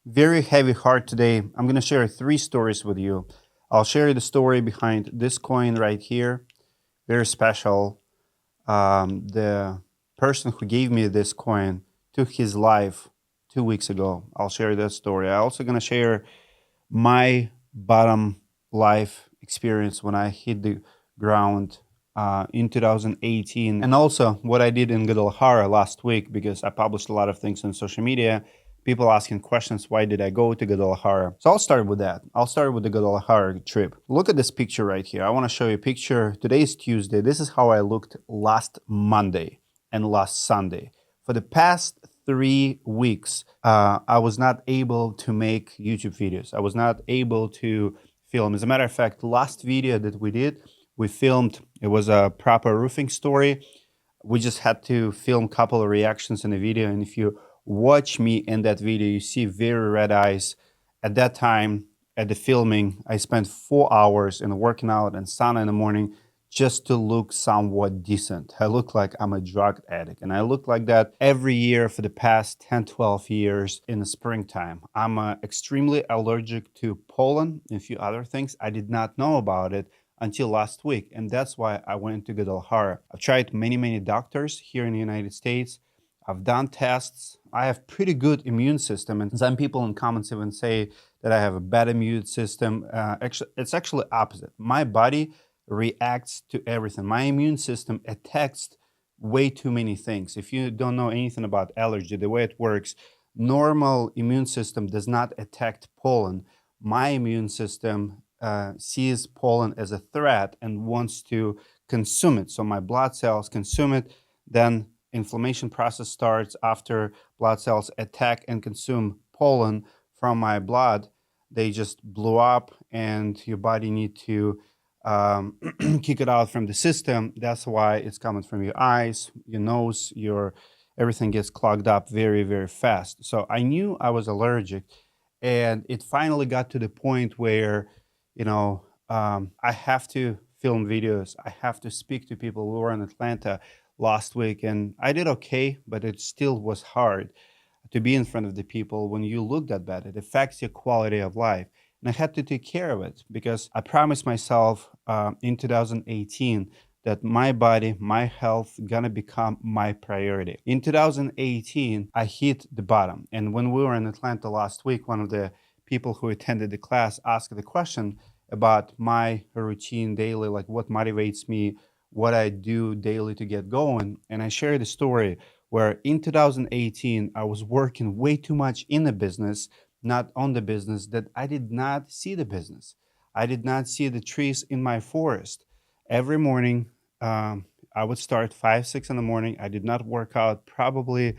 Very heavy heart today. I'm going to share three stories with you. I'll share the story behind this coin right here. Very special. The person who gave me this coin took his life 2 weeks ago. I'll share that story. I'm also going to share my bottom life experience when I hit the ground in 2018, and also what I did in Guadalajara last week because I published a lot of things on social media. People asking questions, why did I go to Guadalajara? So I'll start with that. I'll start with the Guadalajara trip. Look at this picture right here. I want to show you a picture. Today is Tuesday. This is how I looked last Monday and last Sunday. For the past 3 weeks, I was not able to make YouTube videos. I was not able to film. As a matter of fact, last video that we did, we filmed, it was a proper roofing story. We just had to film a couple of reactions in the video. And if you watch me in that video, you see very red eyes. At that time, at the filming, I spent 4 hours in working out and sauna in the morning just to look somewhat decent. I look like I'm a drug addict. And I look like that every year for the past 10, 12 years in the springtime. I'm extremely allergic to pollen and a few other things. I did not know about it until last week. And that's why I went to Guadalajara. I've tried many, many doctors here in the United States. I've done tests. I have pretty good immune system. And some people in comments even say that I have a bad immune system. It's actually opposite. My body reacts to everything. My immune system attacks way too many things. If you don't know anything about allergy, the way it works, normal immune system does not attack pollen. My immune system sees pollen as a threat and wants to consume it. So my blood cells consume it, then inflammation process starts after blood cells attack and consume pollen from my blood. They just blew up and your body need to kick it out from the system. That's why it's coming from your eyes, your nose, your everything gets clogged up very, very fast. So I knew I was allergic, and it finally got to the point where, I have to film videos. I have to speak to people who were in Atlanta last week, and I did okay, but it still was hard to be in front of the people when you look that bad. It affects your quality of life. And I had to take care of it because I promised myself in 2018 that my body, my health, gonna become my priority. In 2018, I hit the bottom. And when we were in Atlanta last week, one of the people who attended the class asked the question about my routine daily, like what motivates me, what I do daily to get going. And I shared a story where in 2018, I was working way too much in the business, not on the business, that I did not see the business. I did not see the trees in my forest. Every morning, I would start 5, 6 in the morning. I did not work out probably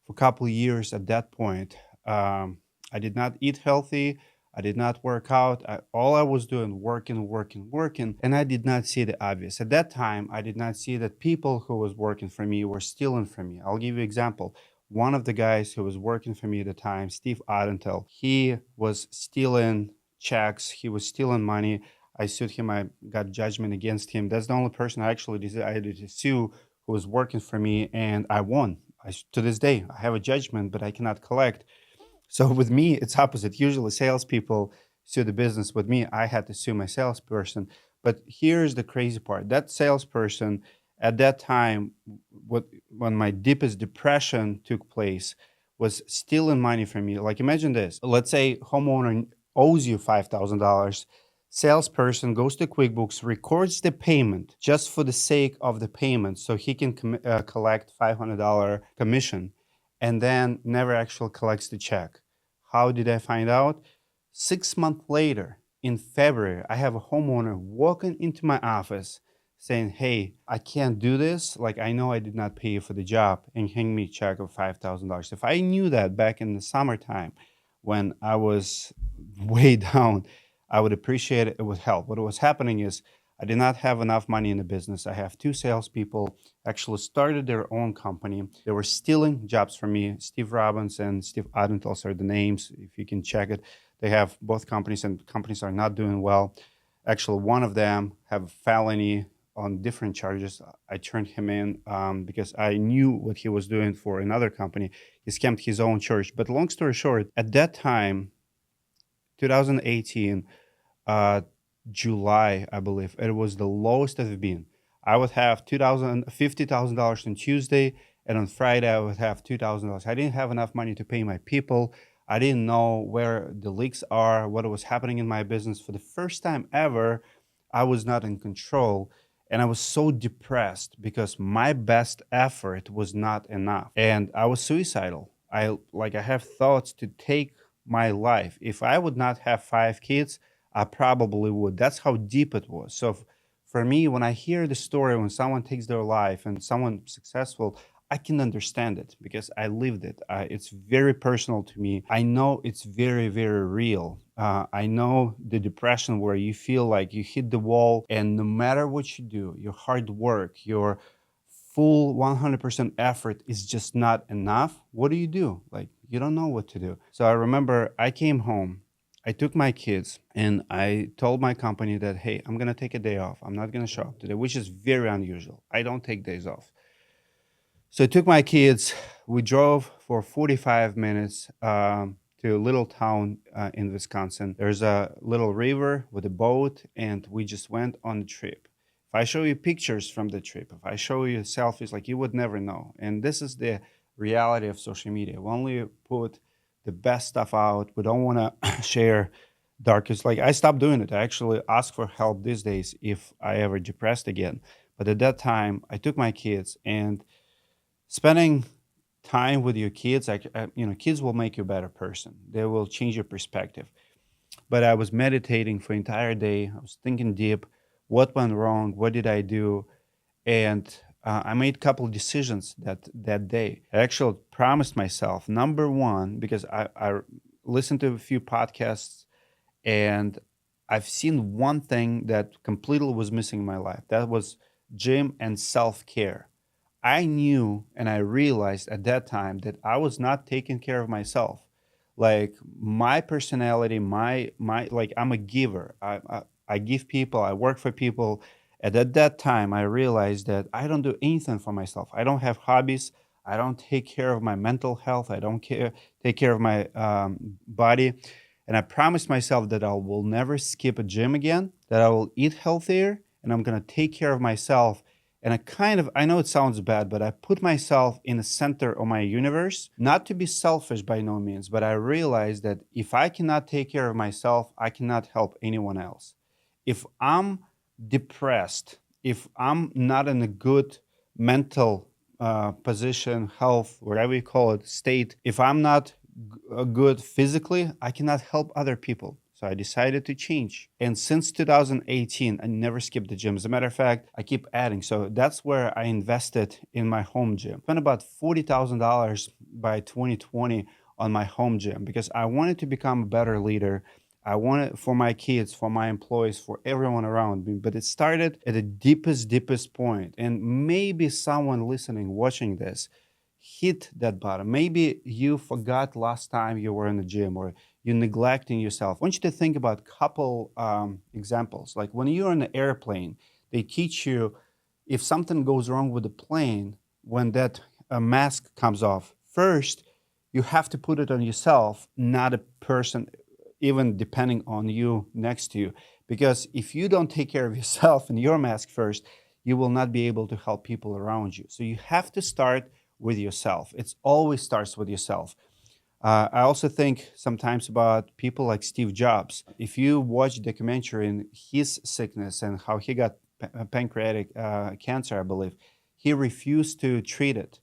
for a couple of years at that point. I did not eat healthy. I did not work out. All I was doing, working, working, working, and I did not see the obvious. At that time, I did not see that people who was working for me were stealing from me. I'll give you an example. One of the guys who was working for me at the time, Steve Adentel, he was stealing checks. He was stealing money. I sued him. I got judgment against him. That's the only person I actually decided to sue who was working for me, and I won. To this day, I have a judgment, but I cannot collect. So with me, it's opposite. Usually salespeople sue the business. With me, I had to sue my salesperson. But here's the crazy part. That salesperson at that time, when my deepest depression took place, was stealing money from me. Like imagine this. Let's say homeowner owes you $5,000. Salesperson goes to QuickBooks, records the payment just for the sake of the payment so he can collect $500 commission, and then never actually collects the check. How did I find out? 6 months later, in February, I have a homeowner walking into my office saying, hey, I can't do this. Like, I know I did not pay you for the job, and hang me a check of $5,000. If I knew that back in the summertime when I was way down, I would appreciate it. It would help. What was happening is I did not have enough money in the business. I have two salespeople actually started their own company. They were stealing jobs from me. Steve Robbins and Steve Adental are the names, if you can check it. They have both companies, and companies are not doing well. Actually, one of them have a felony on different charges. I turned him in because I knew what he was doing for another company. he scammed his own church. But long story short, at that time, 2018, uh, July, I believe, it was the lowest I've been. I would have $50,000 on Tuesday, and on Friday I would have $2,000. I didn't have enough money to pay my people. I didn't know where the leaks are, what was happening in my business. For the first time ever, I was not in control. And I was so depressed because my best effort was not enough. And I was suicidal. I have thoughts to take my life. If I would not have 5 kids, I probably would. That's how deep it was. So for me, when I hear the story, when someone takes their life and someone successful, I can understand it because I lived it. It's very personal to me. I know it's very, very real. I know the depression where you feel like you hit the wall, and no matter what you do, your hard work, your full 100% effort is just not enough. What do? Like, you don't know what to do. So I remember I came home, I took my kids, and I told my company that, hey, I'm going to take a day off. I'm not going to show up today, which is very unusual. I don't take days off. So I took my kids. We drove for 45 minutes to a little town in Wisconsin. There's a little river with a boat, and we just went on a trip. If I show you pictures from the trip, if I show you selfies, like, you would never know. And this is the reality of social media. We only put the best stuff out. We don't want to share darkest. Like, I stopped doing it. I actually ask for help these days if I ever depressed again. But at that time, I took my kids, and spending time with your kids, kids will make you a better person. They will change your perspective. But I was meditating for entire day. I was thinking deep. What went wrong? What did I do? And I made a couple of decisions that day. I actually promised myself, number one, because I listened to a few podcasts, and I've seen one thing that completely was missing in my life. That was gym and self-care. I knew and I realized at that time that I was not taking care of myself. Like, my personality, my like, I'm a giver. I give people, I work for people. And at that time, I realized that I don't do anything for myself. I don't have hobbies. I don't take care of my mental health. I don't take care of my body. And I promised myself that I will never skip a gym again, that I will eat healthier, and I'm going to take care of myself. And I know it sounds bad, but I put myself in the center of my universe, not to be selfish by no means, but I realized that if I cannot take care of myself, I cannot help anyone else. If I'm depressed, if I'm not in a good mental position, health, whatever you call it, state, if I'm not good physically, I cannot help other people. So I decided to change. And since 2018, I never skipped the gym. As a matter of fact, I keep adding. So that's where I invested in my home gym. Spent about $40,000 by 2020 on my home gym because I wanted to become a better leader. I wanted for my kids, for my employees, for everyone around me. But it started at the deepest point. And maybe someone listening, watching this, hit that bottom. Maybe you forgot last time you were in the gym, or you're neglecting yourself. I want you to think about a couple examples. Like, when you're in an airplane, they teach you if something goes wrong with the plane, when that mask comes off, first, you have to put it on yourself, not a person, even depending on you next to you. Because if you don't take care of yourself and your mask first, you will not be able to help people around you. So you have to start with yourself. It always starts with yourself. I also think sometimes about people like Steve Jobs. If you watch documentary in his sickness and how he got pancreatic cancer, I believe, he refused to treat it.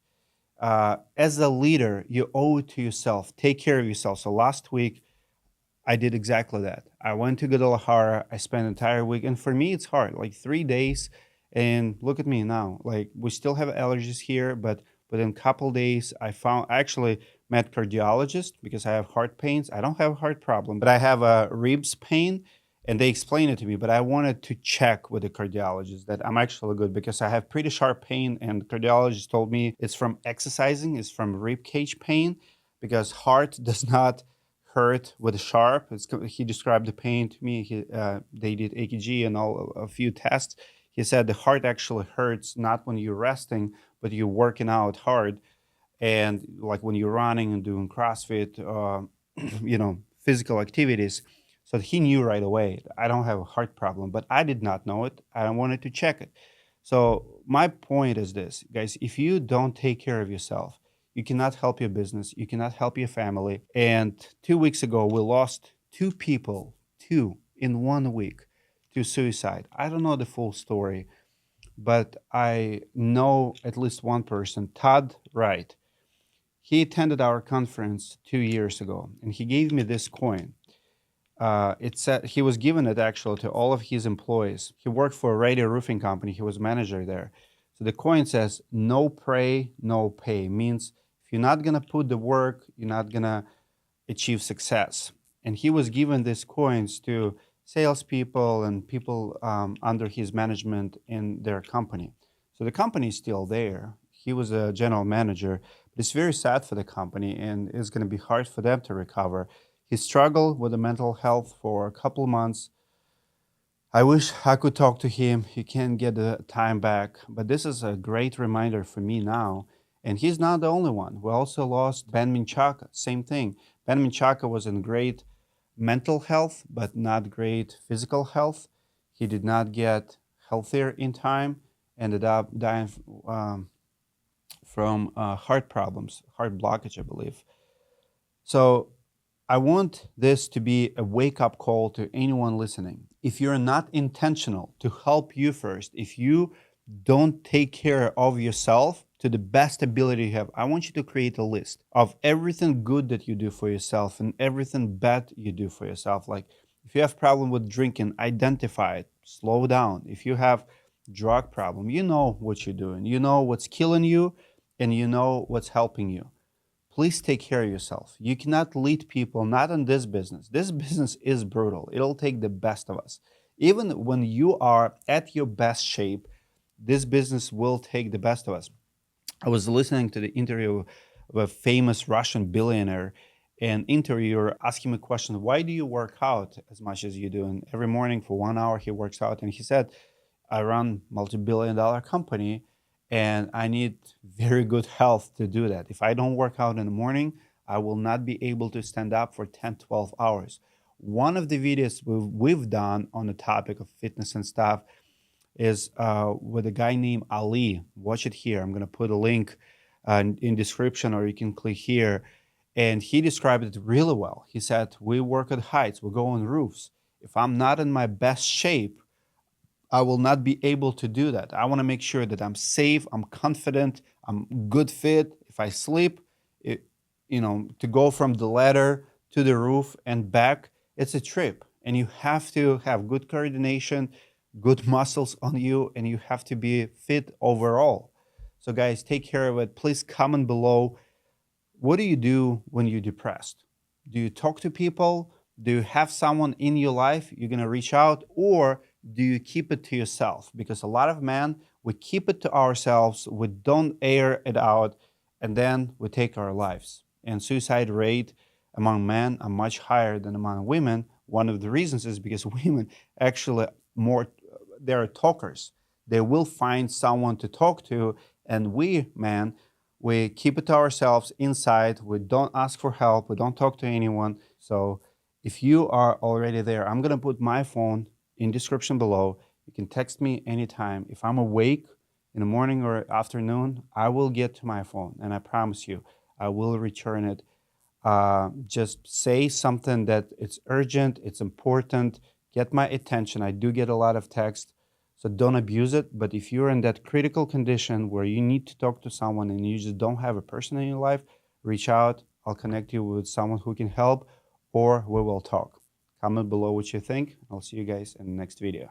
As a leader, you owe it to yourself. Take care of yourself. So last week, I did exactly that. I went to Guadalajara. I spent an entire week. And for me, it's hard, like 3 days. And look at me now. Like, we still have allergies here, but within a couple days, I actually met cardiologist because I have heart pains. I don't have a heart problem, but I have a ribs pain, and they explained it to me. But I wanted to check with the cardiologist that I'm actually good because I have pretty sharp pain, and the cardiologist told me it's from exercising, it's from rib cage pain, because heart does not hurt with sharp. He described the pain to me. They did EKG and a few tests. He said the heart actually hurts not when you're resting, but you're working out hard. and like when you're running and doing CrossFit, physical activities. So he knew right away, I don't have a heart problem, but I did not know it. I wanted to check it. So my point is this, guys, if you don't take care of yourself, you cannot help your business, you cannot help your family. And 2 weeks ago, we lost two people, two in 1 week, to suicide. I don't know the full story, but I know at least one person, Todd Wright. He attended our conference 2 years ago, and he gave me this coin. It said he was given it actually to all of his employees. He worked for a radio roofing company. He was manager there. So the coin says, "No pray, no pay." Means if you're not gonna put the work, you're not gonna achieve success. And he was given these coins to salespeople and people under his management in their company. So the company is still there. He was a general manager, but it's very sad for the company, and it's going to be hard for them to recover. He struggled with the mental health for a couple months. I wish I could talk to him. He can't get the time back, but this is a great reminder for me now. And he's not the only one. We also lost Ben Minchaka, same thing. Ben Minchaka was in great mental health, but not great physical health. He did not get healthier in time, ended up dying from heart problems, heart blockage, I believe. So I want this to be a wake-up call to anyone listening. If you're not intentional to help you first, if you don't take care of yourself to the best ability you have, I want you to create a list of everything good that you do for yourself and everything bad you do for yourself. Like if you have problem with drinking, identify it, slow down. If you have drug problem, you know what you're doing. You know what's killing you and you know what's helping you. Please take care of yourself. You cannot lead people, not in this business. This business is brutal. It'll take the best of us. Even when you are at your best shape, this business will take the best of us. I was listening to the interview of a famous Russian billionaire, and interviewer asked him a question, why do you work out as much as you do? And every morning for 1 hour he works out, and he said, I run multi-billion-dollar company, and I need very good health to do that. If I don't work out in the morning, I will not be able to stand up for 10, 12 hours. One of the videos we've done on the topic of fitness and stuff is with a guy named Ali. Watch it here. I'm going to put a link in description, or you can click here. And he described it really well. He said, we work at heights, we go on roofs. If I'm not in my best shape, I will not be able to do that. I want to make sure that I'm safe, I'm confident, I'm good fit. If I sleep, to go from the ladder to the roof and back, it's a trip. And you have to have good coordination, good muscles on you, and you have to be fit overall. So guys, take care of it. Please comment below. What do you do when you're depressed? Do you talk to people? Do you have someone in your life you're going to reach out, or do you keep it to yourself? Because a lot of men, we keep it to ourselves, we don't air it out, and then we take our lives. And suicide rate among men are much higher than among women. One of the reasons is because women actually they're talkers. They will find someone to talk to, and we men, we keep it to ourselves inside. We don't ask for help. We don't talk to anyone. So if you are already there, I'm going to put my phone in description below. You can text me anytime. If I'm awake in the morning or afternoon, I will get to my phone, and I promise you, I will return it. Just say something that it's urgent, it's important, get my attention. I do get a lot of text, so don't abuse it. But if you're in that critical condition where you need to talk to someone and you just don't have a person in your life, reach out. I'll connect you with someone who can help, or we will talk. Comment below what you think. I'll see you guys in the next video.